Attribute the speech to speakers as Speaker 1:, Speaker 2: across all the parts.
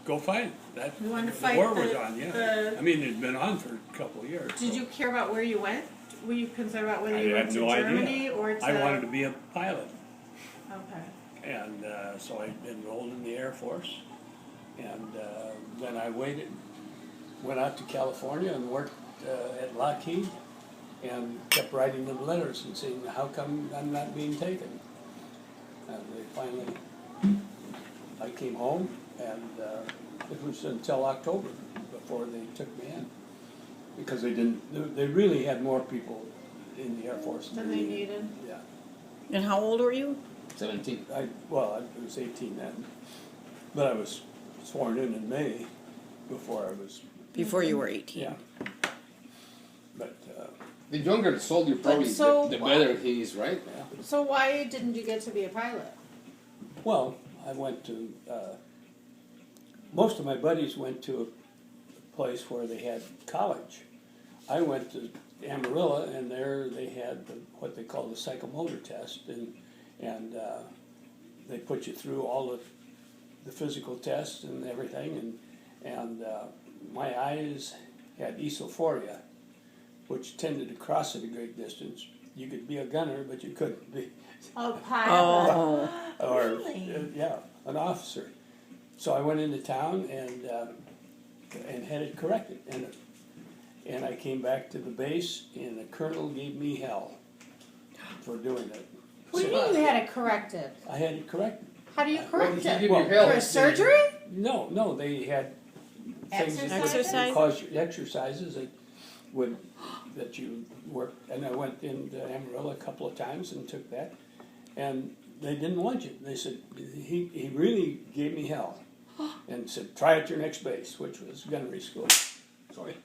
Speaker 1: go fight. That
Speaker 2: You wanted to
Speaker 1: the
Speaker 2: fight
Speaker 1: war was
Speaker 2: the-
Speaker 1: on, yeah.
Speaker 2: the-
Speaker 1: I mean, it'd been on for a couple of years.
Speaker 2: Did
Speaker 1: so
Speaker 2: you care about where you went? Were you concerned about whether
Speaker 1: I
Speaker 2: you went
Speaker 1: had
Speaker 2: to
Speaker 1: no
Speaker 2: Germany
Speaker 1: idea.
Speaker 2: or to?
Speaker 1: I wanted to be a pilot,
Speaker 2: Okay.
Speaker 1: and so I enrolled in the Air Force, and then I went out to California and worked at Lockheed, and kept writing them letters and saying, how come I'm not being taken? And they finally, I came home, and it was until October before they took me in. Because they really had more people in the Air Force
Speaker 2: Than they needed.
Speaker 1: Yeah.
Speaker 3: And how old were you?
Speaker 4: 17.
Speaker 1: I was 18 then, but I was sworn in May before I was,
Speaker 3: Before you were 18.
Speaker 1: yeah. But,
Speaker 4: The younger the soldier, probably
Speaker 2: so-
Speaker 4: the better he is, right?
Speaker 1: yeah.
Speaker 2: So why didn't you get to be a pilot?
Speaker 1: Well, I went to, most of my buddies went to a place where they had college. I went to Amarillo, and there they had what they call the psychomotor test, and they put you through all the physical tests and everything, and my eyes had esophoria, which tended to cross at a great distance. You could be a gunner, but you couldn't be,
Speaker 2: Oh, pilot.
Speaker 3: Oh.
Speaker 1: or
Speaker 2: Really?
Speaker 1: yeah, an officer. So I went into town and had it corrected, and I came back to the base, and the colonel gave me hell for doing it.
Speaker 2: What do you mean you had it corrected?
Speaker 1: I had it corrected.
Speaker 2: How do you correct
Speaker 4: Well,
Speaker 2: it?
Speaker 4: you
Speaker 1: Well,
Speaker 4: give you hell.
Speaker 2: For a surgery?
Speaker 1: No, they had things that
Speaker 2: Exercises?
Speaker 1: would cause you exercises that you work. And I went into Amarillo a couple of times and took that, and they didn't want you. They said he really gave me hell, and said try at your next base, which was gunnery school. Sorry.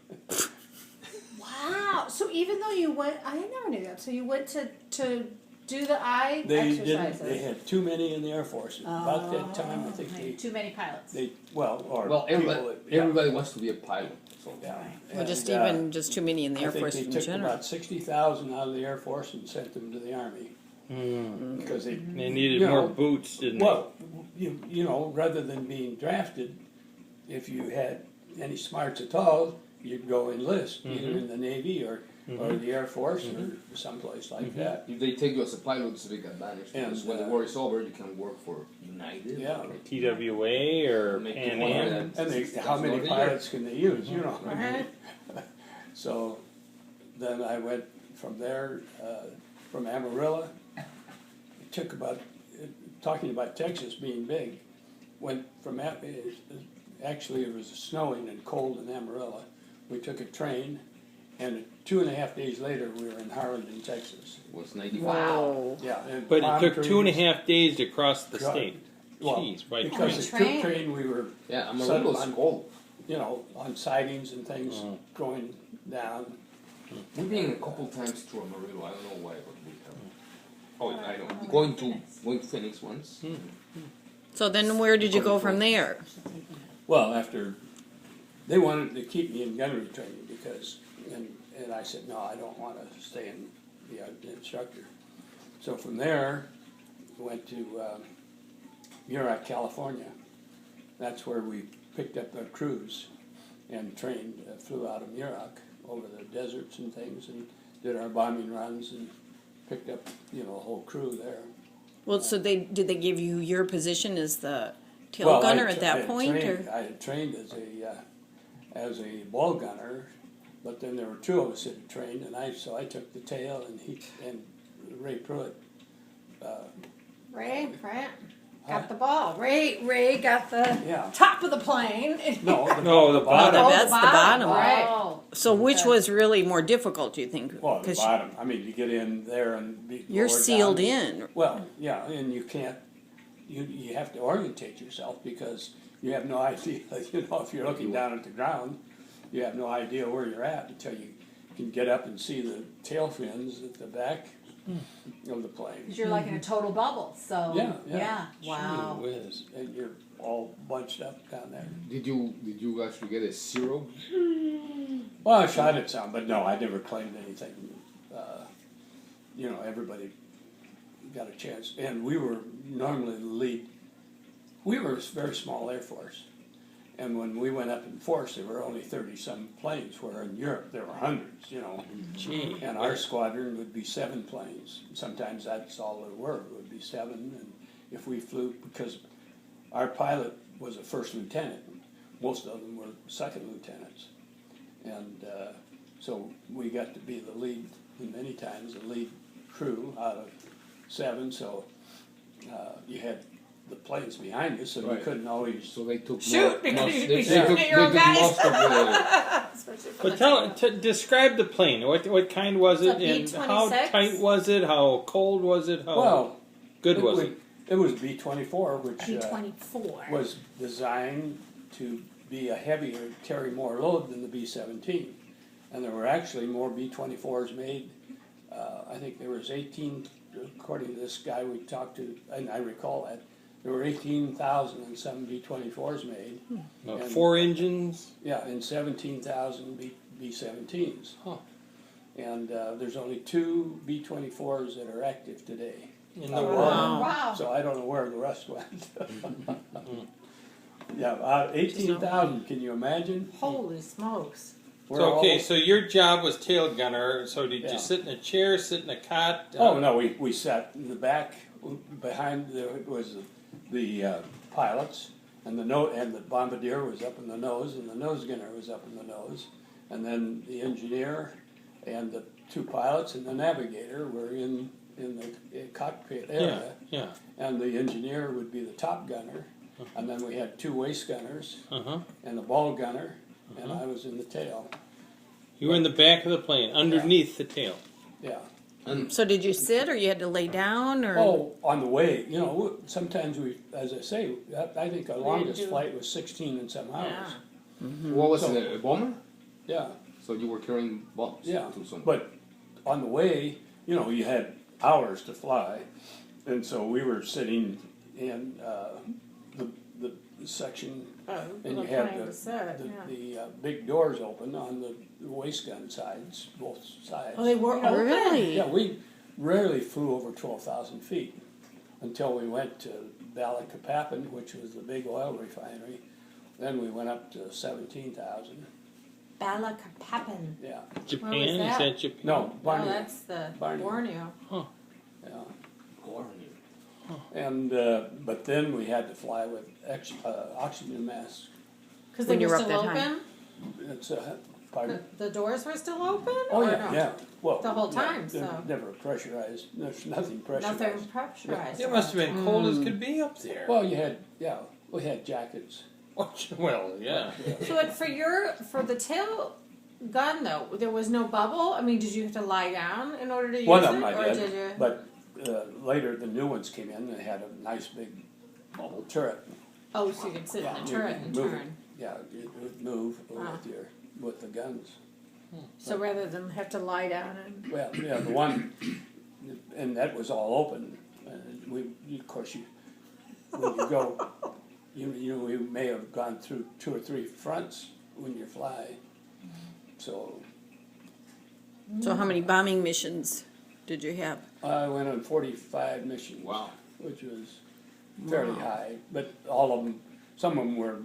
Speaker 2: Wow. So even though you went, I never knew that. So you went to do the eye
Speaker 1: They
Speaker 2: exercises.
Speaker 1: didn't. They had too many in the Air Force. About that time, I think
Speaker 2: Too many pilots.
Speaker 4: Well, everybody, everybody wants to be a pilot. So.
Speaker 1: Yeah.
Speaker 3: Well, just
Speaker 1: And,
Speaker 3: even too many in the
Speaker 1: I
Speaker 3: Air
Speaker 1: think
Speaker 3: Force
Speaker 1: they
Speaker 3: in
Speaker 1: took
Speaker 3: general.
Speaker 1: about 60,000 out of the Air Force and sent them to the Army because
Speaker 5: They needed
Speaker 1: you
Speaker 5: more
Speaker 1: know,
Speaker 5: boots, didn't
Speaker 1: well, you know, rather than being drafted, if you had any smarts at all, you'd go enlist either in the Navy or the Air Force or someplace like that.
Speaker 4: If they take you as a pilot, it's a big advantage because
Speaker 1: And,
Speaker 4: when the war is over, you can work for United.
Speaker 1: Yeah.
Speaker 4: or
Speaker 5: they? TWA or
Speaker 4: Make
Speaker 5: Pan
Speaker 4: you one of
Speaker 5: Am?
Speaker 4: them.
Speaker 1: And how many
Speaker 4: $6,000 a
Speaker 1: pilots can they use? You know.
Speaker 2: Right.
Speaker 1: So then I went from there, from Amarillo. It took about, talking about Texas being big, went from, actually it was snowing and cold in Amarillo. We took a train, and 2.5 days later we were in Harlingen, Texas.
Speaker 4: It was 95.
Speaker 3: Wow.
Speaker 1: Yeah. and
Speaker 5: But
Speaker 1: palm
Speaker 5: it took 2.5
Speaker 1: trees.
Speaker 5: days to cross the
Speaker 1: Right.
Speaker 5: state.
Speaker 1: Well,
Speaker 5: Jeez, by
Speaker 1: because
Speaker 5: train.
Speaker 1: it took train, we were
Speaker 4: Yeah,
Speaker 1: Sun-
Speaker 4: Amarillo's
Speaker 1: on-
Speaker 4: cold.
Speaker 1: you know, on sidings and things going down.
Speaker 4: We've been a couple times to Amarillo. I don't know why, but we have. Oh, I know. Going to Phoenix once.
Speaker 3: So then where did you go from there?
Speaker 1: Well, after, they wanted to keep me in gunnery training because, and I said, no, I don't want to stay and be an instructor. So from there, went to Muroc, California. That's where we picked up our crews and trained, flew out of Muroc over the deserts and things and did our bombing runs and picked up, you know, a whole crew there.
Speaker 3: Well, so did they give you your position as the tail
Speaker 1: Well,
Speaker 3: gunner
Speaker 1: I
Speaker 3: at
Speaker 1: tra- I
Speaker 3: that
Speaker 1: had
Speaker 3: point?
Speaker 1: trained-
Speaker 3: Or?
Speaker 1: I had trained as a ball gunner, but then there were two of us that had trained, and so I took the tail, and Ray Pruitt.
Speaker 2: Ray got the ball. Ray got the
Speaker 1: Yeah.
Speaker 2: top of the plane.
Speaker 1: No,
Speaker 5: No, the bottom.
Speaker 3: Oh, that's the bottom.
Speaker 2: Right.
Speaker 6: Oh.
Speaker 3: So which
Speaker 2: Okay.
Speaker 3: was really more difficult, do you think?
Speaker 1: Well, the
Speaker 3: 'Cause
Speaker 1: bottom. I mean, you get in there and be
Speaker 3: you're
Speaker 1: lowered
Speaker 3: sealed
Speaker 1: down.
Speaker 3: in.
Speaker 1: Well, yeah, and you can't. You have to orientate yourself because you have no idea. You know, if you're looking down at the ground, you have no idea where you're at until you can get up and see the tail fins at the back of the plane.
Speaker 6: You're like in a total bubble. So
Speaker 1: Yeah.
Speaker 6: Wow.
Speaker 5: Gee whiz.
Speaker 1: And you're all bunched up down there.
Speaker 4: Did you actually get a 0?
Speaker 1: Well, I shot at some, but no, I never claimed anything. You know, everybody got a chance, and we were normally the lead. We were a very small Air Force, And when we went up in force, there were only 30-some planes, where in Europe there were hundreds, you know.
Speaker 5: Gee.
Speaker 1: And our squadron would be 7 planes. Sometimes that's all there were, would be 7. And if we flew, because our pilot was a first lieutenant, most of them were second lieutenants. And so we got to be the lead, and many times the lead crew out of 7. So you had the planes behind us, so you
Speaker 4: Right.
Speaker 1: couldn't always.
Speaker 4: So they took
Speaker 3: Shoot, because
Speaker 4: most,
Speaker 3: you'd
Speaker 4: they,
Speaker 3: be
Speaker 4: they
Speaker 3: shooting
Speaker 4: took,
Speaker 3: at your own
Speaker 4: they took
Speaker 3: guys.
Speaker 4: most of the.
Speaker 2: Especially for
Speaker 5: But
Speaker 2: the
Speaker 5: tell,
Speaker 2: tail.
Speaker 5: describe the plane. What kind was
Speaker 2: It's
Speaker 5: it,
Speaker 2: a
Speaker 5: and how
Speaker 2: B-26.
Speaker 5: tight was it? How cold was it? How
Speaker 1: Well,
Speaker 5: good was it?
Speaker 1: It was B-24, which
Speaker 2: B-24.
Speaker 1: was designed to be a heavier, carry more load than the B-17. And there were actually more B-24s made. I think there was 18, according to this guy we talked to, and I recall that, there were 18,000 and some B-24s made. And-
Speaker 5: 4 engines.
Speaker 1: Yeah, and 17,000 B-17s.
Speaker 5: Huh.
Speaker 1: And there's only 2 B-24s that are active today.
Speaker 5: In the
Speaker 1: Oh,
Speaker 5: world.
Speaker 6: Wow.
Speaker 1: So I don't know where the rest went. Yeah, 18,000, can you imagine?
Speaker 6: Holy smokes.
Speaker 1: We're
Speaker 5: So okay,
Speaker 1: all-
Speaker 5: so your job was tail gunner. So did
Speaker 1: Yeah.
Speaker 5: you sit in a chair, sit in a cot?
Speaker 1: Oh, no, we sat in the back, behind was the pilots, and and the bombardier was up in the nose, and the nose gunner was up in the nose, and then the engineer and the 2 pilots and the navigator were in the cockpit
Speaker 5: Yeah,
Speaker 1: area,
Speaker 5: yeah.
Speaker 1: and the engineer would be the top gunner, and then we had 2 waist gunners
Speaker 5: Uh huh.
Speaker 1: and a ball gunner, and I was in the tail.
Speaker 5: You were in the back of the plane, underneath the tail.
Speaker 1: Yeah.
Speaker 3: So did you sit, or you had to lay down, or?
Speaker 1: Oh, on the way, you know, sometimes we, as I say, I think our longest
Speaker 2: do-
Speaker 1: flight was 16 and some hours.
Speaker 2: Yeah.
Speaker 4: What was
Speaker 1: So-
Speaker 4: it? A bomber?
Speaker 1: Yeah,
Speaker 4: So you were carrying bombs
Speaker 1: yeah.
Speaker 4: to some.
Speaker 1: But on the way, you know, you had hours to fly, and so we were sitting in the section,
Speaker 2: Oh,
Speaker 1: and
Speaker 2: the
Speaker 1: you had
Speaker 2: plane to sit, yeah.
Speaker 1: the big doors open on the waist gun sides, both sides.
Speaker 2: Oh, they were open?
Speaker 3: Really?
Speaker 1: Yeah, we rarely flew over 12,000 feet until we went to Balikpapan, which was the big oil refinery. Then we went up to 17,000.
Speaker 6: Balikpapan.
Speaker 1: Yeah,
Speaker 5: Japan?
Speaker 6: Where was
Speaker 5: Is
Speaker 6: that?
Speaker 5: that Japan?
Speaker 1: no,
Speaker 6: Oh,
Speaker 1: Barney.
Speaker 6: that's the
Speaker 1: Barney.
Speaker 6: Borneo.
Speaker 1: Yeah,
Speaker 4: Borneo.
Speaker 1: and but then we had to fly with oxygen masks.
Speaker 6: Because
Speaker 3: When
Speaker 6: they
Speaker 3: you
Speaker 6: were
Speaker 3: were up
Speaker 6: still
Speaker 3: that high.
Speaker 6: open?
Speaker 1: It's pardon.
Speaker 6: The doors were still open?
Speaker 1: Oh
Speaker 6: or
Speaker 1: yeah,
Speaker 6: no?
Speaker 1: yeah. Well,
Speaker 6: The whole
Speaker 1: yeah,
Speaker 6: time,
Speaker 1: they're
Speaker 6: so.
Speaker 1: never pressurized. There's nothing pressurized.
Speaker 6: Nothing pressurized.
Speaker 5: It must have been cold as could be up there.
Speaker 1: Well, we had jackets.
Speaker 5: Well, yeah.
Speaker 6: So for the tail gun though, there was no bubble? I mean, did you have to lie down in order to use
Speaker 1: One
Speaker 6: it?
Speaker 1: of them I
Speaker 6: or
Speaker 1: did,
Speaker 6: you?
Speaker 1: but later the new ones came in. They had a nice big turret.
Speaker 6: Oh, so you could sit in
Speaker 1: you
Speaker 6: the turret
Speaker 1: could
Speaker 6: and
Speaker 1: move
Speaker 6: turn.
Speaker 1: it. Yeah, it would move
Speaker 6: Ah.
Speaker 1: with the guns.
Speaker 6: So rather than have to lie down and
Speaker 1: Well, yeah, the one, and that was all open. And of course, when you go, we may have gone through 2 or 3 fronts when you fly. So
Speaker 3: So how many bombing missions did you have?
Speaker 1: I went on 45 missions.
Speaker 4: Wow.
Speaker 1: Which was fairly high, but all of them, some of them were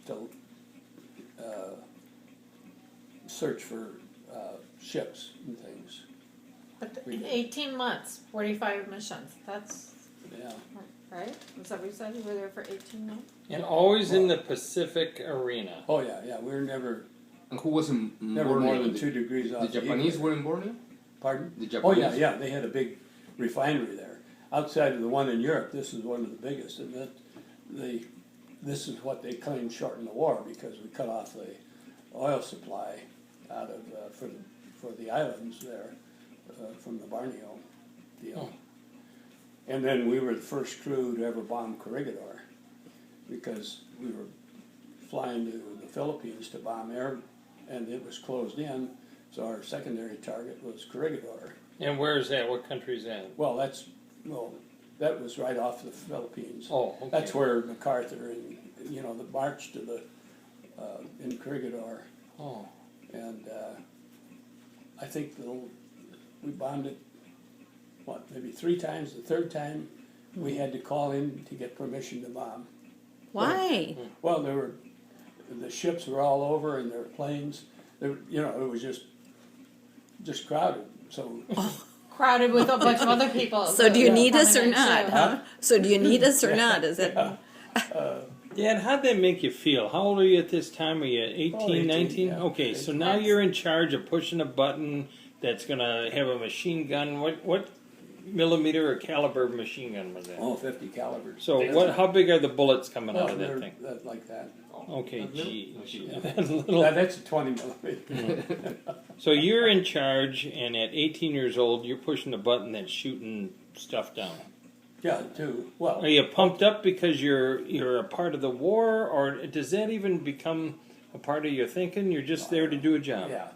Speaker 1: to search for ships and things.
Speaker 6: but
Speaker 1: We did.
Speaker 6: 18 months, 45 missions. That's
Speaker 1: Yeah.
Speaker 6: right? Was that what you said? You were there for 18 months?
Speaker 5: And always in the Pacific arena.
Speaker 1: Oh yeah. We were never
Speaker 4: And who was in
Speaker 1: more
Speaker 4: Borneo?
Speaker 1: than 2 degrees off.
Speaker 4: The Japanese were in Borneo?
Speaker 1: Pardon?
Speaker 4: The
Speaker 1: Oh
Speaker 4: Japanese?
Speaker 1: yeah. They had a big refinery there. Outside of the one in Europe, this is one of the biggest, and this is what they claimed shortened the war because we cut off the oil supply out of for the islands there from the Borneo deal. And then we were the first crew to ever bomb Corregidor because we were flying to the Philippines to bomb air, and it was closed in. So our secondary target was Corregidor.
Speaker 5: And where is that? What country is that?
Speaker 1: Well, that was right off the Philippines.
Speaker 5: Oh, okay.
Speaker 1: That's where MacArthur and the march to the in Corregidor,
Speaker 5: Oh,
Speaker 1: and I think we bombed it maybe 3 times. The 3rd time we had to call in to get permission to bomb.
Speaker 3: Why?
Speaker 1: Well, there were the ships were all over and their planes, you know, it was just crowded, so.
Speaker 6: Crowded with a bunch of other people.
Speaker 3: So do you
Speaker 6: that
Speaker 3: need
Speaker 6: were
Speaker 3: us or
Speaker 6: coming in,
Speaker 3: not,
Speaker 6: too.
Speaker 3: huh? So do you need us or not? Is it?
Speaker 5: Dad, how'd that make you feel? How old are you at this time? Are you 18,
Speaker 1: 18,
Speaker 5: 19?
Speaker 1: yeah.
Speaker 5: Okay, so now you're in charge of pushing a button that's going to have a machine gun. What millimeter or caliber machine gun was that?
Speaker 1: Oh, 50 calibers.
Speaker 5: So how big are the bullets coming
Speaker 1: Well,
Speaker 5: out of that
Speaker 1: they're
Speaker 5: thing?
Speaker 1: like that.
Speaker 5: Okay,
Speaker 4: Little?
Speaker 5: gee.
Speaker 1: Yeah.
Speaker 5: That's little.
Speaker 1: That's a 20 millimeter.
Speaker 5: So you're in charge, and at 18 years old, you're pushing a button that's shooting stuff down.
Speaker 1: Yeah, too. Well,
Speaker 5: Are you pumped up because you're a part of the war, or does that even become a part of your thinking? You're just there to do a job.
Speaker 1: yeah.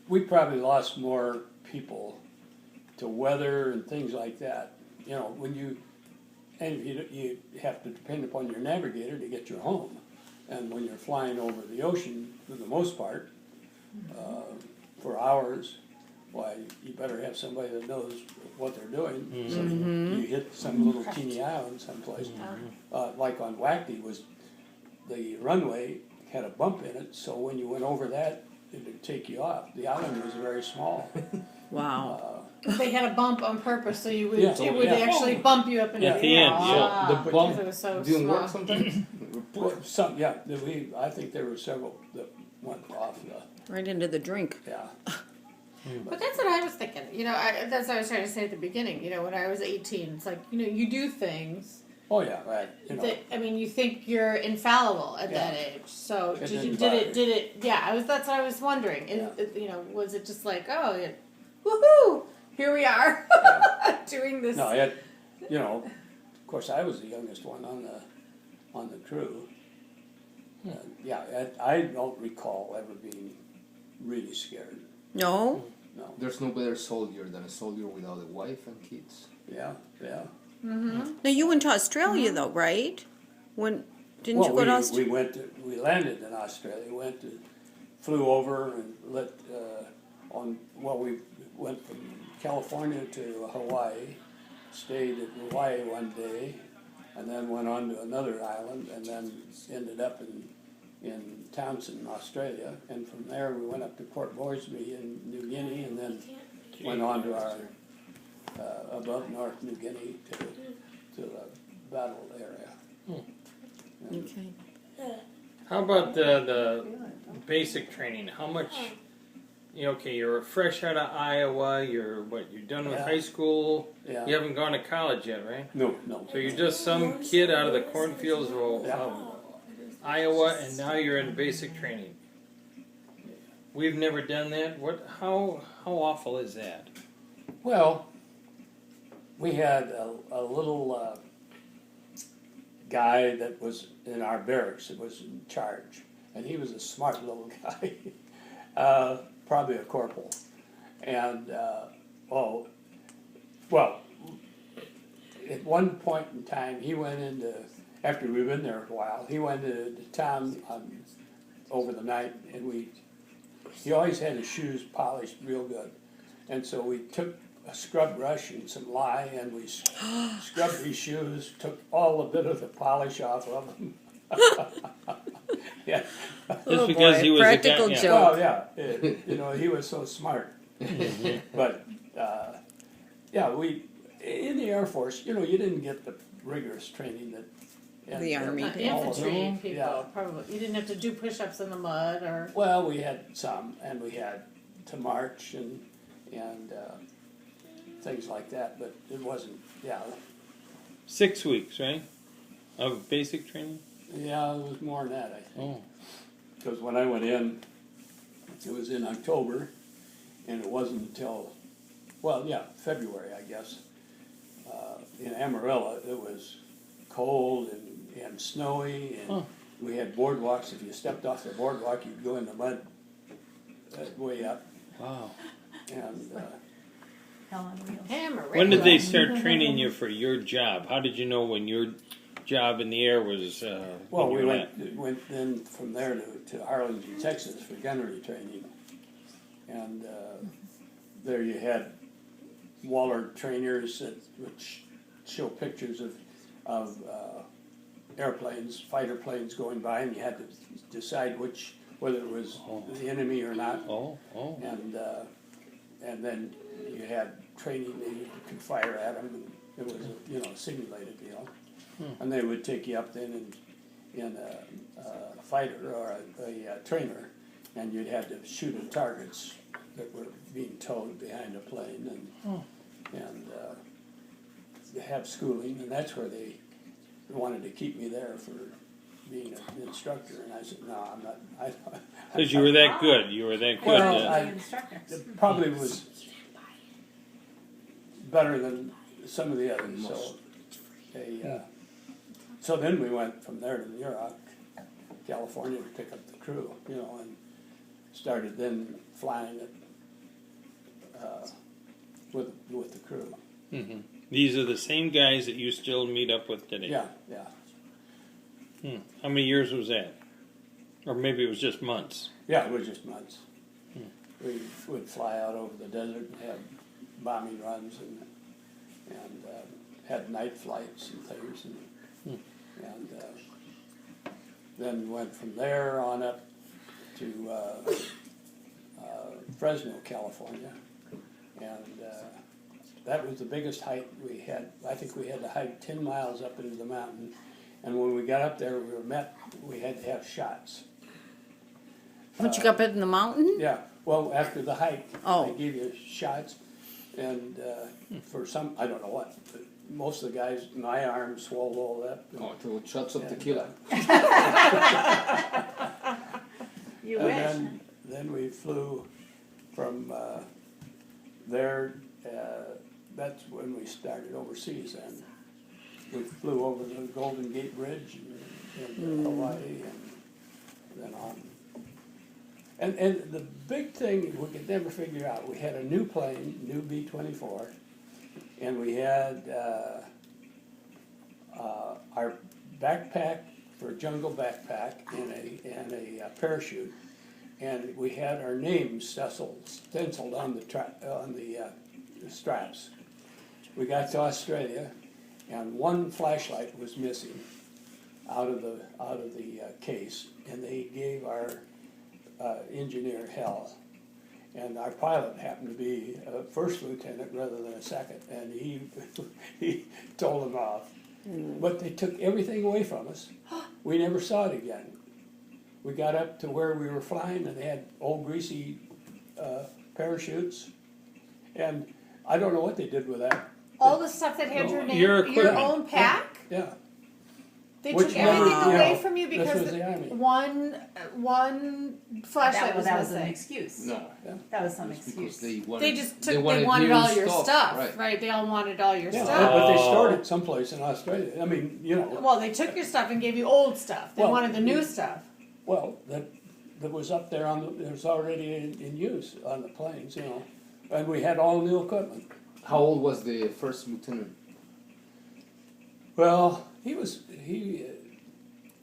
Speaker 1: We probably lost more people to weather and things like that. You know, when you have to depend upon your navigator to get you home, and when you're flying over the ocean for the most part for hours, why you better have somebody that knows what they're doing. So you hit some little teeny island someplace, like on WWII was the runway had a bump in it, so when you went over that, it would take you off. The island was very small.
Speaker 3: Wow.
Speaker 6: They had a bump on purpose, so you would
Speaker 1: Yeah.
Speaker 6: it would
Speaker 1: Yeah.
Speaker 6: actually bump you up into
Speaker 5: At the end,
Speaker 6: Ah,
Speaker 4: The
Speaker 6: because
Speaker 4: bump
Speaker 6: it was so
Speaker 4: didn't
Speaker 6: small.
Speaker 4: work sometimes.
Speaker 1: Well, I think there were several that went off.
Speaker 3: Right into the drink.
Speaker 1: Yeah.
Speaker 6: But that's what I was thinking. You know, that's what I was trying to say at the beginning. You know, when I was 18, it's like, you know, you do things
Speaker 1: Oh yeah, right. You know.
Speaker 6: that, I mean, you think you're infallible at
Speaker 1: Yeah.
Speaker 6: that age. So
Speaker 1: It
Speaker 6: did
Speaker 1: didn't bother
Speaker 6: it, yeah, that's what I was wondering.
Speaker 1: Yeah.
Speaker 6: You know, was it just like, oh, woohoo, here we are doing this.
Speaker 1: No, you know, of course, I was the youngest one on the crew. I don't recall ever being really scared.
Speaker 3: No?
Speaker 1: No.
Speaker 4: There's no better soldier than a soldier without a wife and kids.
Speaker 1: Yeah.
Speaker 3: Now you went to Australia though, right? Didn't you go to Australia?
Speaker 1: We landed in Australia. Flew over and we went from California to Hawaii, stayed at Hawaii one day, and then went on to another island, and then ended up in Townsend, Australia, and from there we went up to Port Moresby in New Guinea, and then went on to our above North New Guinea to the battle area.
Speaker 3: Okay.
Speaker 5: How about the basic training? How much? You're fresh out of Iowa. You're done with
Speaker 1: Yeah.
Speaker 5: high school.
Speaker 1: Yeah.
Speaker 5: You haven't gone to college yet, right?
Speaker 1: No.
Speaker 5: So you're just some kid out of the cornfields of Iowa, and now you're in basic training. We've never done that. How awful is that?
Speaker 1: Well, we had a little guy that was in our barracks that was in charge, and he was a smart little guy, probably a corporal. And, at one point in time, he went into, after we'd been there a while, he went into town over the night, and he always had his shoes polished real good. And so we took a scrub brush and some lye, and we scrubbed his shoes, took all the bit of the polish off of them. Yeah.
Speaker 5: Just because he was
Speaker 3: practical
Speaker 5: a guy,
Speaker 3: joke.
Speaker 1: Well, yeah, he was so smart. But, in the Air Force, you didn't get the rigorous training that
Speaker 3: The Army did.
Speaker 6: Infantry people,
Speaker 1: Yeah.
Speaker 6: probably. You didn't have to do push-ups in the mud or.
Speaker 1: Well, we had some, and we had to march and things like that, but it wasn't,
Speaker 5: 6 weeks, right? Of basic training?
Speaker 1: Yeah, it was more than that, I think.
Speaker 5: Oh.
Speaker 1: Because when I went in, it was in October, and it wasn't until, February, I guess. In Amarillo, it was cold and snowy, and we had boardwalks. If you stepped off the boardwalk, you'd go in the mud way up.
Speaker 5: Wow.
Speaker 1: And
Speaker 6: Hammer.
Speaker 5: When did they start training you for your job? How did you know when your job in the air was?
Speaker 1: well,
Speaker 5: when
Speaker 1: we
Speaker 5: you were
Speaker 1: went then from there to Harlingen, Texas for gunnery training, and there you had Waller trainers that would show pictures of airplanes, fighter planes going by, and you had to decide whether it was the enemy or not.
Speaker 5: Oh, oh.
Speaker 1: And then you had training that you could fire at them, and it was a simulated deal. And they would take you up then in a fighter or a trainer, and you'd have to shoot at targets that were being towed behind a plane, and have schooling, and that's where they wanted to keep me there for being an instructor, and I said, no, I'm not.
Speaker 5: Because you were that good. You were that good.
Speaker 1: Well,
Speaker 2: Instructor.
Speaker 1: it probably was better than some of the others. So then we went from there to New York, California, to pick up the crew, and started then flying it with the crew.
Speaker 5: Mm-hmm. These are the same guys that you still meet up with today.
Speaker 1: Yeah.
Speaker 5: How many years was that? Or maybe it was just months.
Speaker 1: Yeah, it was just months. We would fly out over the desert and have bombing runs and had night flights and things, and then went from there on up to Fresno, California, and that was the biggest hike we had. I think we had to hike 10 miles up into the mountain, and when we got up there, we had to have shots.
Speaker 3: Once you got up in the mountain?
Speaker 1: Yeah, well, after the hike,
Speaker 3: Oh.
Speaker 1: they gave you shots, and for some, I don't know what, but most of the guys, my arm swelled all up.
Speaker 4: Oh, shots of tequila.
Speaker 2: You
Speaker 1: And
Speaker 2: wish.
Speaker 1: then we flew from there, that's when we started overseas then. We flew over the Golden Gate Bridge in Hawaii and then on. And the big thing we could never figure out, we had a new plane, new B-24, and we had our backpack for a jungle backpack and a parachute, and we had our names stenciled on the straps. We got to Australia, and one flashlight was missing out of the case, and they gave our engineer hell. And our pilot happened to be a first lieutenant rather than a second, and he told them off. But they took everything away from us. We never saw it again. We got up to where we were flying, and they had old greasy parachutes, and I don't know what they did with that.
Speaker 6: All the stuff that had your name,
Speaker 5: Your
Speaker 6: your
Speaker 5: equipment.
Speaker 6: own pack.
Speaker 1: Yeah.
Speaker 6: They
Speaker 1: Which
Speaker 6: took everything
Speaker 1: one,
Speaker 6: away from you
Speaker 1: this
Speaker 6: because
Speaker 1: was the Army.
Speaker 6: one flashlight was
Speaker 2: That was an
Speaker 6: missing.
Speaker 2: excuse.
Speaker 4: No,
Speaker 2: That was some
Speaker 4: it's because
Speaker 2: excuse.
Speaker 4: they
Speaker 6: They
Speaker 4: wanted.
Speaker 6: just
Speaker 4: they
Speaker 6: took. They wanted
Speaker 4: new
Speaker 6: all your stuff,
Speaker 4: right?
Speaker 6: right? They all wanted all your
Speaker 1: Yeah,
Speaker 6: stuff.
Speaker 1: but they stored it someplace in Australia. I mean,
Speaker 6: Well, they took your stuff and gave you old stuff. They
Speaker 1: Well,
Speaker 6: wanted the new stuff.
Speaker 1: well, that was up there it was already in use on the planes, and we had all new equipment.
Speaker 4: How old was the first lieutenant?
Speaker 1: Well, he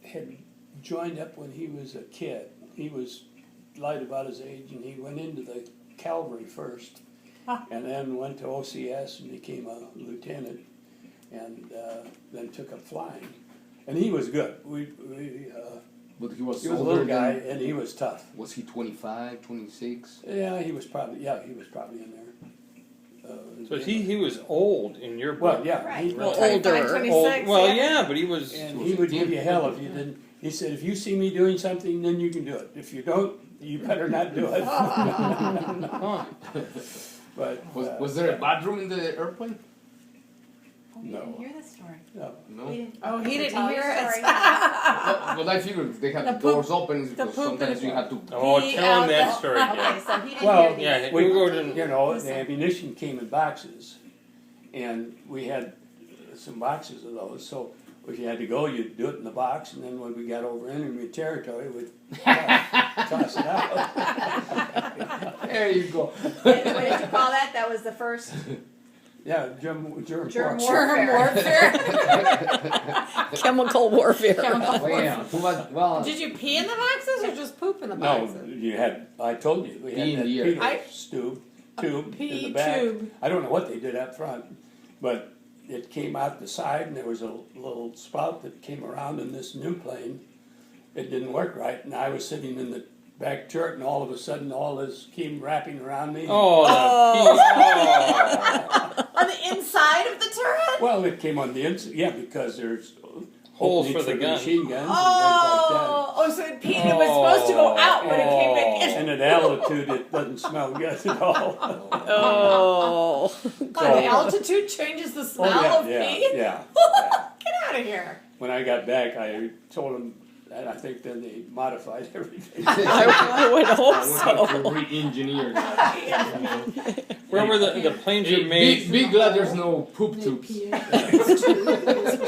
Speaker 1: had joined up when he was a kid. He was lied about his age, and he went into the cavalry first, and then went to OCS and became a lieutenant, and then took up flying. And he was good.
Speaker 4: But he was
Speaker 1: He was a
Speaker 4: older
Speaker 1: little guy,
Speaker 4: than.
Speaker 1: and he was tough.
Speaker 4: Was he 25, 26?
Speaker 1: Yeah, he was probably in there.
Speaker 5: So he was old in your book.
Speaker 1: Well, yeah,
Speaker 2: Right.
Speaker 3: Well,
Speaker 6: 25,
Speaker 3: older.
Speaker 6: 26,
Speaker 5: Well,
Speaker 6: yeah.
Speaker 5: yeah, but he was.
Speaker 1: and he would give you hell if you didn't. He said, if you see me doing something, then you can do it. If you don't, you better not do it.
Speaker 5: Huh.
Speaker 1: But
Speaker 4: Was there a bathroom in the airplane?
Speaker 2: We
Speaker 1: No.
Speaker 2: didn't hear this story.
Speaker 1: no.
Speaker 4: No.
Speaker 2: We didn't.
Speaker 6: Oh, he
Speaker 2: we
Speaker 6: didn't
Speaker 2: tell
Speaker 6: hear
Speaker 2: your
Speaker 6: it.
Speaker 2: story.
Speaker 4: But I figured they had
Speaker 6: The
Speaker 4: the
Speaker 6: poop-
Speaker 4: doors open
Speaker 6: the
Speaker 4: because
Speaker 6: poop
Speaker 4: sometimes
Speaker 6: is-
Speaker 4: you have to.
Speaker 5: Oh,
Speaker 6: He
Speaker 5: tell him
Speaker 6: out
Speaker 5: that
Speaker 6: the-
Speaker 5: story.
Speaker 2: Okay, so he didn't
Speaker 1: Well,
Speaker 2: hear these.
Speaker 5: Yeah,
Speaker 1: We-
Speaker 5: we go to.
Speaker 1: The ammunition came in boxes, and we had some boxes of those. So if you had to go, you'd do it in the box, and then when we got over enemy territory, we'd toss it out.
Speaker 4: There you go.
Speaker 2: What did you call that? That was the first
Speaker 1: Yeah, germ
Speaker 2: germ
Speaker 1: warfare.
Speaker 2: warfare.
Speaker 3: Chemical warfare.
Speaker 4: Well, yeah. Well,
Speaker 6: Did you pee in the boxes or just poop in the
Speaker 1: No,
Speaker 6: boxes?
Speaker 1: you had. I told you we had
Speaker 4: Pee in
Speaker 1: that
Speaker 4: the air.
Speaker 1: Peter tube in
Speaker 6: Pee
Speaker 1: the back.
Speaker 6: tube.
Speaker 1: I don't know what they did up front, but it came out the side, and there was a little spout that came around in this new plane. It didn't work right, and I was sitting in the back turret, and all of a sudden, all this came wrapping around me.
Speaker 5: Oh,
Speaker 6: On the inside of the turret?
Speaker 1: Well, it came on the inside, yeah, because there's
Speaker 5: Holes
Speaker 1: openings
Speaker 5: for the gun.
Speaker 1: machine guns
Speaker 6: Oh, so it was supposed to go out, but it came back
Speaker 1: and
Speaker 6: in.
Speaker 1: things like that. And at altitude, it doesn't smell good at all.
Speaker 3: Oh.
Speaker 6: Oh, the altitude changes the smell of pee?
Speaker 1: yeah.
Speaker 6: Get out of here.
Speaker 1: When I got back, I told them, and I think then they modified everything.
Speaker 3: I would hope
Speaker 4: I want
Speaker 3: so.
Speaker 4: to re-engineer that.
Speaker 5: Remember the planes are made.
Speaker 4: Be glad there's no poop tubes.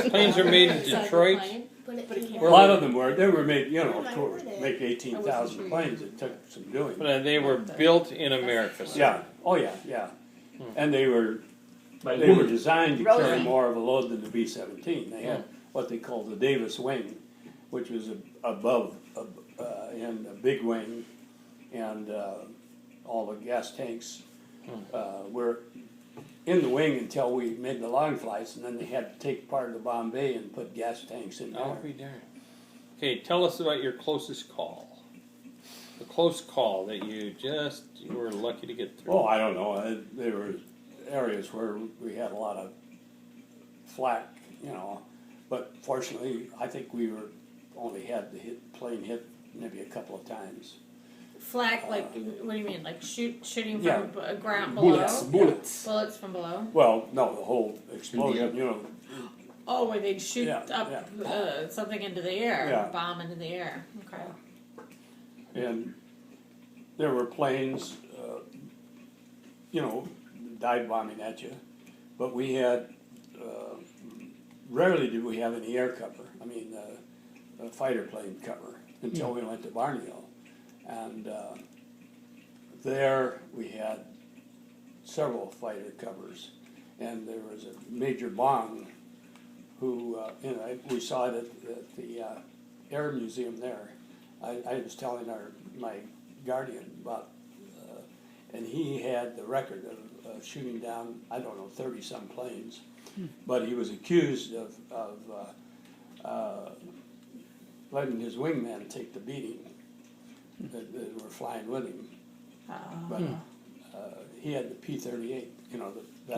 Speaker 5: Planes are made in Detroit.
Speaker 1: A lot of them were. They were made, to make 18,000 planes. It took some doing.
Speaker 5: But they were built in America. Sir.
Speaker 1: Yeah. Oh yeah. And they were
Speaker 4: By
Speaker 1: They were
Speaker 4: women.
Speaker 1: designed to carry
Speaker 6: Really?
Speaker 1: more of a load than the B-17. They had what they called the Davis wing, which was above and a big wing, and all the gas tanks were in the wing until we made the long flights, and then they had to take part of the bomb bay and put gas tanks in
Speaker 5: I'll
Speaker 1: there.
Speaker 5: be darned. Okay, tell us about your closest call. The close call that you were lucky to get through.
Speaker 1: Oh, I don't know. There were areas where we had a lot of flak, but fortunately, I think we only had the plane hit maybe a couple of times.
Speaker 6: Flak, like, what do you mean? Like shooting from
Speaker 1: Yeah.
Speaker 6: ground below?
Speaker 4: Bullets.
Speaker 6: Bullets from below?
Speaker 1: Well, no, the whole explosion,
Speaker 6: Oh, where they'd shoot
Speaker 1: Yeah,
Speaker 6: up something into the air,
Speaker 1: Yeah.
Speaker 6: bomb into the air. Okay.
Speaker 1: and there were planes, dive bombing at you, but we had, rarely did we have any air cover. I mean, a fighter plane cover until we went to Barneyville. And there we had several fighter covers, and there was a Major Bong who, we saw it at the Air Museum there. I was telling my guardian about, and he had the record of shooting down, 30-some planes, but he was accused of letting his wingman take the beating that were flying with him. But he had the P-38, that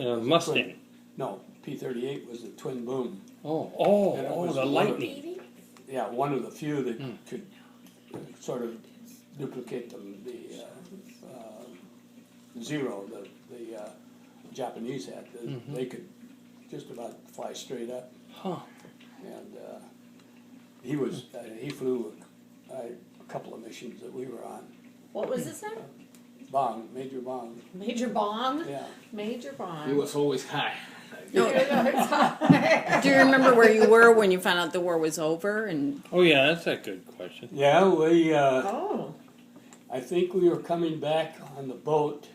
Speaker 1: was the
Speaker 5: Mustang.
Speaker 1: twin- No, P-38 was the twin boom. And it was
Speaker 5: The
Speaker 1: one of-
Speaker 5: lightning.
Speaker 1: Yeah, one of the few that could sort of duplicate the Zero the Japanese had. They could just about fly straight up.
Speaker 5: Huh.
Speaker 1: And he flew a couple of missions that we were on.
Speaker 6: What was his name?
Speaker 1: Bong, Major Bong.
Speaker 6: Major Bong?
Speaker 1: Yeah.
Speaker 6: Major Bong.
Speaker 4: He was always high.
Speaker 3: Do you remember where you were when you found out the war was over? And
Speaker 5: Oh yeah, that's a good question.
Speaker 1: Yeah, we.
Speaker 6: Oh.
Speaker 1: I think we were coming back on the boat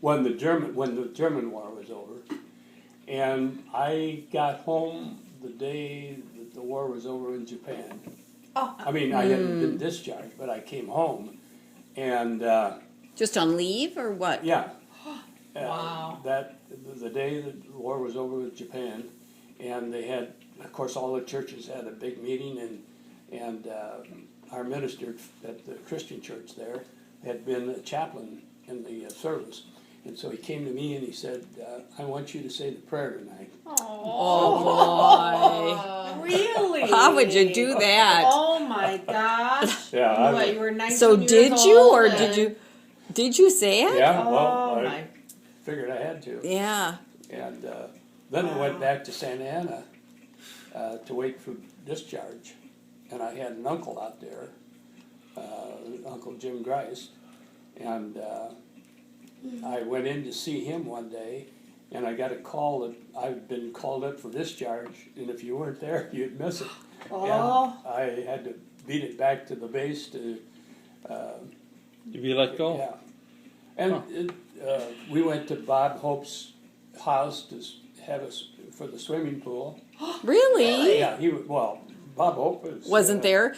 Speaker 1: when the German War was over, and I got home the day that the war was over in Japan.
Speaker 6: Oh.
Speaker 1: I mean, I hadn't been discharged, but I came home, and
Speaker 3: just on leave or what?
Speaker 1: yeah,
Speaker 6: Wow.
Speaker 1: that the day that the war was over with Japan, and they had, of course, all the churches had a big meeting, and our minister at the Christian church there had been a chaplain in the service. And so he came to me and he said, I want you to say the prayer tonight.
Speaker 3: Oh
Speaker 6: Really?
Speaker 3: boy! How would you do that?
Speaker 6: Oh my gosh.
Speaker 1: Yeah,
Speaker 6: What, you were 19
Speaker 3: So
Speaker 6: years
Speaker 3: did you,
Speaker 6: old
Speaker 3: or
Speaker 6: and-
Speaker 3: did you say it?
Speaker 1: Yeah, well,
Speaker 6: Oh
Speaker 1: I
Speaker 6: my.
Speaker 1: figured I had to.
Speaker 3: Yeah.
Speaker 1: And then I went back to Santa Ana to wait for discharge. And I had an uncle out there, Uncle Jim Grice, and I went in to see him one day, and I got a call that I'd been called up for discharge, and if you weren't there, you'd miss it.
Speaker 6: Oh.
Speaker 1: And I had to beat it back to the base to,
Speaker 5: To be let go.
Speaker 1: yeah. And we went to Bob Hope's house to have us for the swimming pool.
Speaker 3: Really?
Speaker 1: Yeah, Bob Hope was,
Speaker 3: Wasn't there?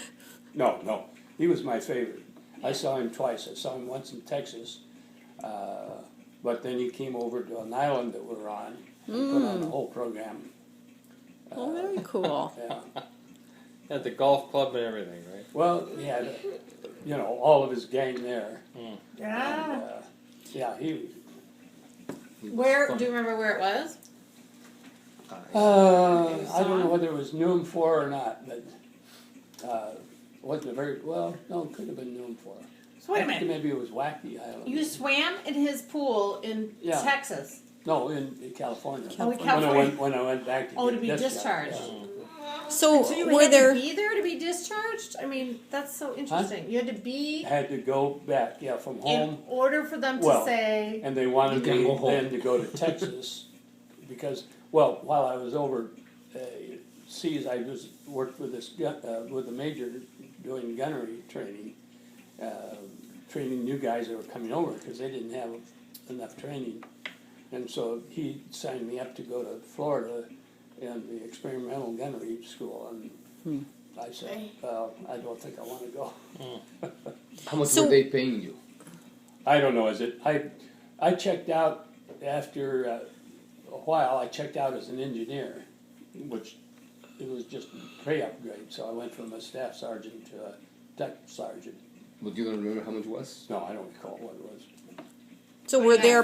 Speaker 1: No, he was my favorite. I saw him twice. I saw him once in Texas, but then he came over to an island that we're on, and put on the whole program.
Speaker 3: Oh, very cool.
Speaker 1: Yeah.
Speaker 5: At the golf club and everything, right?
Speaker 1: Well, he had, all of his gang there.
Speaker 2: Yeah.
Speaker 1: And, yeah, he.
Speaker 4: It was
Speaker 6: Where
Speaker 4: fun.
Speaker 6: do you remember where it was?
Speaker 1: I don't know whether it was Noom 4 or not, but wasn't a very well. No, it could have been Noom 4.
Speaker 6: So wait a
Speaker 1: I think
Speaker 6: minute.
Speaker 1: maybe it was Wacky Island.
Speaker 6: You swam in his pool in
Speaker 1: Yeah.
Speaker 6: Texas.
Speaker 1: No, in California.
Speaker 6: Oh, in
Speaker 1: When I
Speaker 6: California.
Speaker 1: went, when I went back to
Speaker 6: Oh,
Speaker 1: get
Speaker 6: to be discharged.
Speaker 1: yeah.
Speaker 3: So,
Speaker 6: So you
Speaker 3: were
Speaker 6: had
Speaker 3: there?
Speaker 6: to be there to be discharged? I mean, that's so interesting. You had to be
Speaker 1: Had to go back, from home,
Speaker 6: in order for them to
Speaker 1: Well,
Speaker 6: say.
Speaker 1: and they wanted
Speaker 4: You can
Speaker 1: me
Speaker 4: go home.
Speaker 1: then to go to Texas because, while I was over seas, I worked with this with a major doing gunnery training, training new guys that were coming over because they didn't have enough training, and so he signed me up to go to Florida and the experimental gunnery school, and I said, I don't think I want to go.
Speaker 4: How much
Speaker 3: So-
Speaker 4: were they paying you?
Speaker 1: I don't know. I checked out after a while. I checked out as an engineer, which it was just a pay upgrade. So I went from a staff sergeant to a tech sergeant.
Speaker 4: But you don't remember how much it was?
Speaker 1: No, I don't recall what it was.
Speaker 3: So
Speaker 7: Well,
Speaker 3: were
Speaker 7: you got
Speaker 3: there?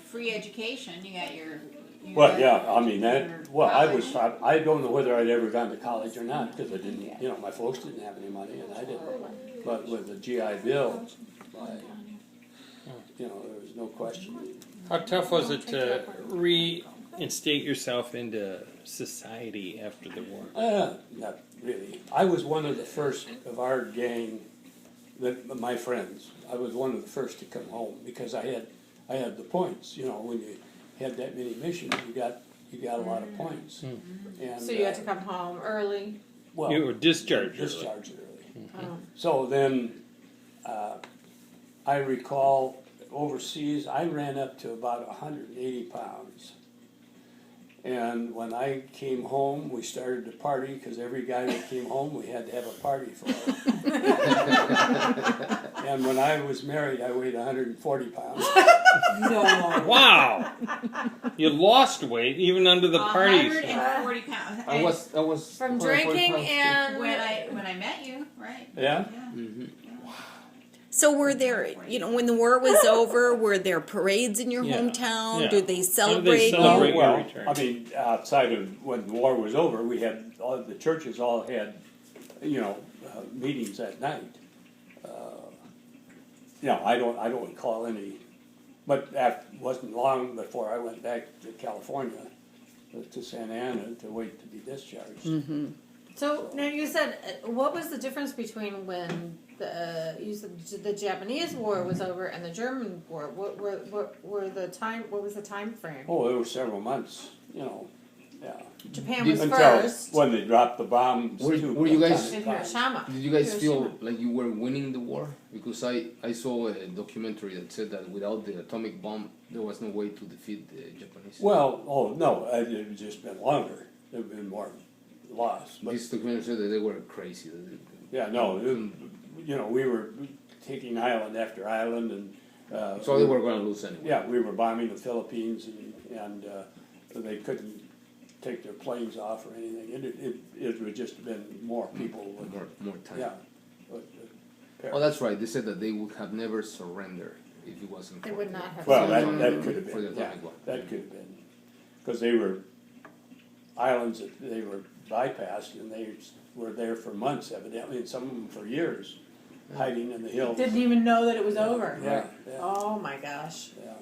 Speaker 7: free education. You got your.
Speaker 1: Well, yeah. I mean
Speaker 7: your
Speaker 1: that. Well, I was.
Speaker 7: college.
Speaker 1: I don't know whether I'd ever gone to college or not because I didn't. My folks didn't have any money, and I didn't. But with the GI Bill, there was no question.
Speaker 5: How tough was it to reinstate yourself into society after the war?
Speaker 1: Not really. I was one of the first of our gang, my friends. I was one of the first to come home because I had the points. When you had that many missions, you got a lot of points. And,
Speaker 6: So you had to come home early.
Speaker 1: well,
Speaker 5: You were discharged.
Speaker 1: discharged early.
Speaker 6: Oh.
Speaker 1: So then, I recall overseas, I ran up to about 180 pounds. And when I came home, we started to party because every guy that came home, we had to have a party for. And when I was married, I weighed 140 pounds.
Speaker 5: Wow! You lost weight even under the parties.
Speaker 7: 140 pounds.
Speaker 4: I was
Speaker 6: From
Speaker 4: 140
Speaker 6: drinking
Speaker 4: pounds too.
Speaker 6: and
Speaker 7: When I met you, right?
Speaker 1: Yeah?
Speaker 3: So were there? When the war was over, were there parades in your
Speaker 5: Yeah.
Speaker 3: hometown?
Speaker 5: Yeah.
Speaker 3: Did they
Speaker 5: How
Speaker 3: celebrate?
Speaker 5: did they celebrate
Speaker 3: you?
Speaker 5: your return?
Speaker 1: I mean, outside of when the war was over, we had all the churches all had, meetings at night. I don't recall any, but that wasn't long before I went back to California, to Santa Ana to wait to be discharged.
Speaker 6: so now you said what was the difference between when the Japanese war was over and the German war? What were the time? What was the time frame?
Speaker 1: Oh, there were several months, yeah.
Speaker 6: Japan was
Speaker 1: Until
Speaker 6: first
Speaker 1: when they dropped the bombs.
Speaker 4: Were you guys-
Speaker 6: in Hiroshima.
Speaker 4: Did you guys feel
Speaker 6: Hiroshima.
Speaker 4: like you were winning the war? Because I saw a documentary that said that without the atomic bomb, there was no way to defeat the Japanese.
Speaker 1: Well, no, it had just been longer. There had been more loss. But
Speaker 4: This documentary said that they were crazy.
Speaker 1: yeah, no, we were taking island after island, and
Speaker 4: So they were going to lose anyway.
Speaker 1: yeah, we were bombing the Philippines, and they couldn't take their planes off or anything. It would just have been more people.
Speaker 4: More time.
Speaker 1: Yeah.
Speaker 4: Oh, that's right. They said that they would have never surrendered if it wasn't.
Speaker 6: They
Speaker 4: for
Speaker 6: would
Speaker 4: the-
Speaker 6: not have
Speaker 1: Well,
Speaker 6: surrendered.
Speaker 1: that could have
Speaker 4: for the
Speaker 1: been. Yeah,
Speaker 4: atomic bomb.
Speaker 1: that could have been because they were islands that they were bypassed, and they were there for months, evidently, and some of them for years, hiding in the hills.
Speaker 6: Didn't even know that it was over.
Speaker 1: Yeah, yeah.
Speaker 6: Oh my gosh.
Speaker 1: Yeah.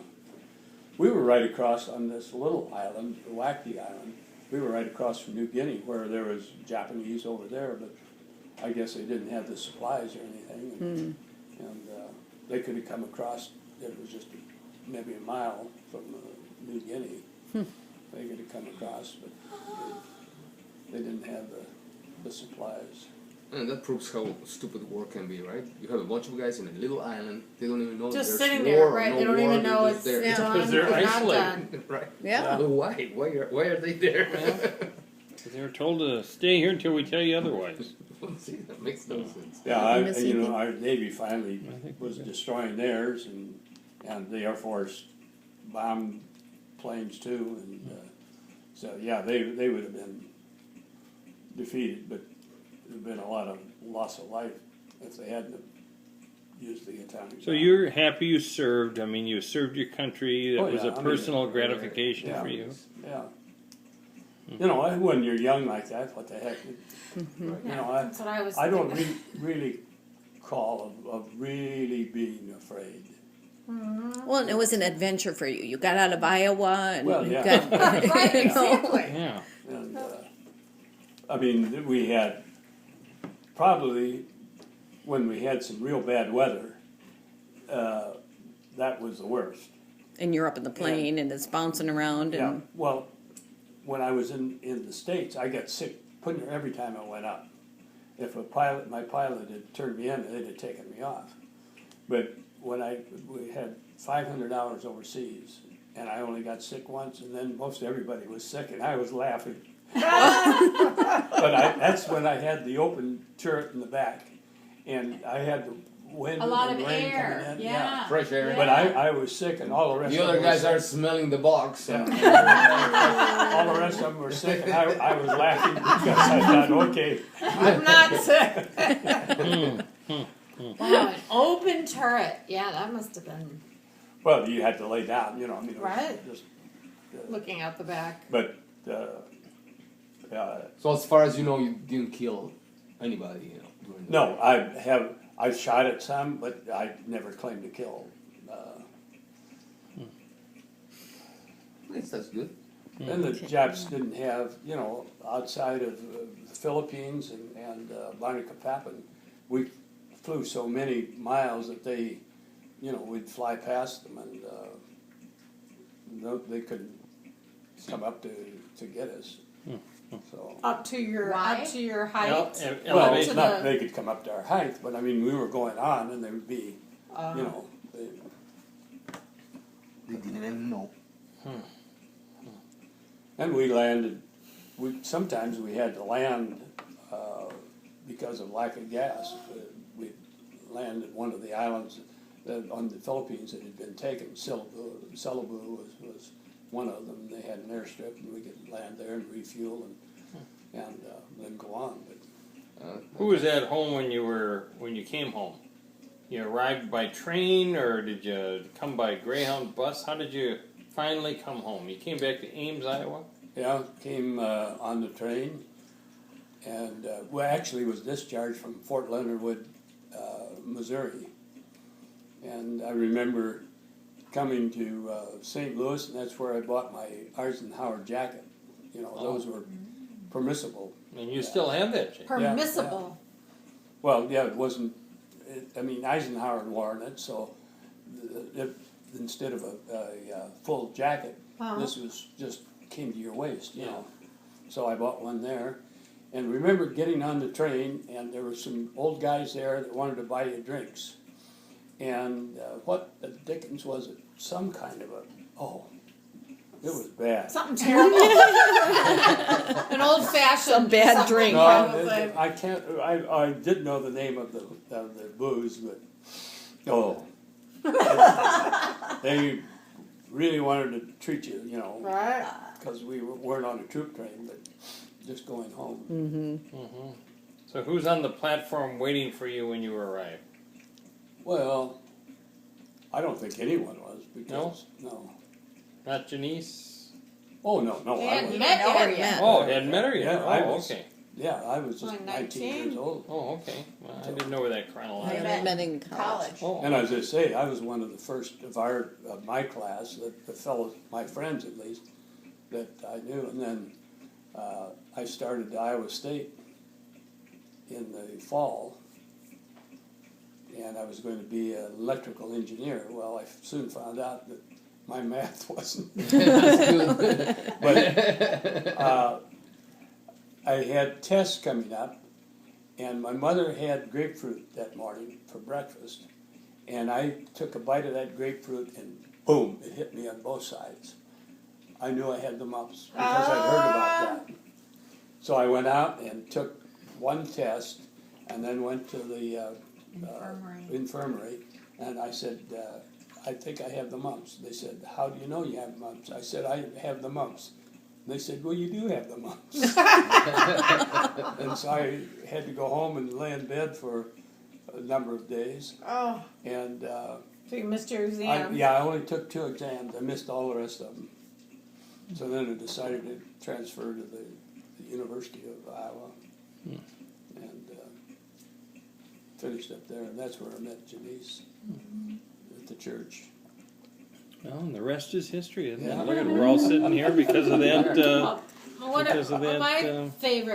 Speaker 1: We were right across on this little island, WWII Island. We were right across from New Guinea, where there was Japanese over there, but I guess they didn't have the supplies or anything. And they could have come across, it was just maybe a mile from New Guinea. They could have come across, but they didn't have the supplies.
Speaker 4: And that proves how stupid war can be, right? You have a bunch of guys in a little island. They don't even know
Speaker 6: Just
Speaker 4: there's
Speaker 6: sitting
Speaker 4: war
Speaker 6: there,
Speaker 4: or
Speaker 6: right?
Speaker 4: no
Speaker 6: They don't
Speaker 4: war,
Speaker 6: even
Speaker 4: they're
Speaker 6: know
Speaker 4: just
Speaker 6: it's
Speaker 4: there.
Speaker 6: done
Speaker 5: Because they're
Speaker 6: or not
Speaker 5: isolated.
Speaker 6: done.
Speaker 4: Right.
Speaker 3: Yeah.
Speaker 4: But why are they there?
Speaker 5: They were told to stay here until we tell you otherwise.
Speaker 4: See, that makes no sense.
Speaker 1: Yeah,
Speaker 3: Missing
Speaker 1: our Navy finally
Speaker 5: I think
Speaker 1: was destroying theirs, and the Air Force bombed plains too, and so yeah, they would have been defeated, but there'd been a lot of loss of life if they hadn't used the atomic
Speaker 5: So
Speaker 1: bomb.
Speaker 5: you're happy you served. I mean, you served your country. That
Speaker 1: Oh,
Speaker 5: was
Speaker 1: yeah,
Speaker 5: a
Speaker 1: I mean,
Speaker 5: personal gratification
Speaker 1: yeah.
Speaker 5: for you.
Speaker 1: Yeah. You know, when you're young like that, what the heck? You know,
Speaker 6: That's what I was.
Speaker 1: I don't
Speaker 6: thinking.
Speaker 1: really call of really being afraid.
Speaker 3: Well, and it was an adventure for you. You got out of Iowa and
Speaker 1: Well,
Speaker 3: you
Speaker 1: yeah.
Speaker 3: got,
Speaker 6: Right,
Speaker 3: you know.
Speaker 6: exactly.
Speaker 5: Yeah.
Speaker 1: And I mean, we had probably when we had some real bad weather, that was the worst.
Speaker 3: And you're up in the plane and it's bouncing around
Speaker 1: Yeah.
Speaker 3: and
Speaker 1: Well, when I was in the States, I got sick every time I went up. If my pilot had turned me in, they'd have taken me off. But when we had $500 overseas, and I only got sick once, and then most everybody was sick, and I was laughing. But that's when I had the open turret in the back, and I had the wind
Speaker 7: A lot
Speaker 1: and
Speaker 7: of
Speaker 1: rain
Speaker 7: air.
Speaker 1: coming in.
Speaker 7: Yeah.
Speaker 4: Fresh air.
Speaker 1: But I was sick, and all the rest
Speaker 4: The
Speaker 1: of
Speaker 4: other
Speaker 1: them were
Speaker 4: guys
Speaker 1: sick.
Speaker 4: are smelling the box.
Speaker 1: Yeah. All the rest of them were sick, and I was laughing because I thought, okay,
Speaker 6: I'm not sick. Wow, an open turret. Yeah, that must have been
Speaker 1: well, you had to lay down, you know. I mean, it was
Speaker 6: Right.
Speaker 1: just,
Speaker 6: looking out the back.
Speaker 1: but
Speaker 4: So as far as you know, you didn't kill anybody, you know. During the
Speaker 1: no, I've shot at some, but I never claimed to kill.
Speaker 4: Yes, that's good.
Speaker 1: And the Japs didn't have, you know, outside of the Philippines and Barney-Capapan, we flew so many miles that they, you know, we'd fly past them and they couldn't come up to get us. So.
Speaker 6: Up to your
Speaker 7: Why?
Speaker 6: height.
Speaker 5: Well,
Speaker 1: Well,
Speaker 5: elevate-
Speaker 6: to
Speaker 1: not
Speaker 6: the-
Speaker 1: they could come up to our height, but I mean, we were going on, and they would be, you know,
Speaker 4: They didn't even know.
Speaker 1: and we landed. Sometimes we had to land because of lack of gas. We landed one of the islands on the Philippines that had been taken. Celebu was one of them. They had an airstrip, and we could land there and refuel and then go on. But
Speaker 5: Who was at home when you came home? You arrived by train, or did you come by Greyhound bus? How did you finally come home? You came back to Ames, Iowa?
Speaker 1: yeah, came on the train, and well, actually was discharged from Fort Leonard Wood, Missouri. And I remember coming to St. Louis, and that's where I bought my Eisenhower jacket. You know, those were permissible.
Speaker 5: And you still have that jacket.
Speaker 6: Permissible.
Speaker 1: Well, yeah, it wasn't. I mean, Eisenhower had worn it, so instead of a full jacket, this was just came to your waist, you know. So I bought one there, and remember getting on the train, and there were some old guys there that wanted to buy you drinks, and what the dickens was it? Some kind of it was bad.
Speaker 6: Something terrible. An old fashioned.
Speaker 3: Some bad drink.
Speaker 1: No,
Speaker 6: Probably.
Speaker 1: I can't. I did know the name of the booze, but they really wanted to treat you, you know,
Speaker 6: Right.
Speaker 1: because we weren't on a troop train, but just going home.
Speaker 5: So who's on the platform waiting for you when you arrived?
Speaker 1: Well, I don't think anyone was because no.
Speaker 5: Not Janice?
Speaker 1: Oh no,
Speaker 6: They
Speaker 1: I
Speaker 6: hadn't
Speaker 1: was.
Speaker 6: met yet.
Speaker 3: Yeah.
Speaker 5: Oh, hadn't met her yet?
Speaker 1: Yeah, I
Speaker 5: Oh,
Speaker 1: was-
Speaker 5: okay.
Speaker 1: Yeah, I was just
Speaker 6: Like
Speaker 1: 19
Speaker 6: 19?
Speaker 1: years old.
Speaker 5: Oh, okay. Well, I didn't know where that
Speaker 3: I
Speaker 5: chronological.
Speaker 7: met
Speaker 3: met in college.
Speaker 5: Oh,
Speaker 1: And as I say, I was one of the first of my class, the fellows, my friends at least, that I knew. And then I started at Iowa State in the fall, and I was going to be an electrical engineer. Well, I soon found out that my math wasn't. But I had tests coming up, and my mother had grapefruit that morning for breakfast, and I took a bite of that grapefruit, and boom, it hit me on both sides. I knew I had the mumps because I'd heard about that. So I went out and took one test, and then went to the
Speaker 7: Infirmary.
Speaker 1: infirmary, and I said, I think I have the mumps. They said, how do you know you have mumps? I said, I have the mumps. They said, well, you do have the mumps. And so I had to go home and lay in bed for a number of days.
Speaker 6: Oh,
Speaker 1: And
Speaker 6: so you missed your exam.
Speaker 1: I only took 2 exams. I missed all the rest of them. So then I decided to transfer to the University of Iowa. And finished up there. And that's where I met Janice at the church.
Speaker 5: Well, and the rest is history, isn't
Speaker 1: Yeah.
Speaker 5: it? Look at, we're all sitting here because of that,
Speaker 6: One
Speaker 5: because of that,
Speaker 6: my favorite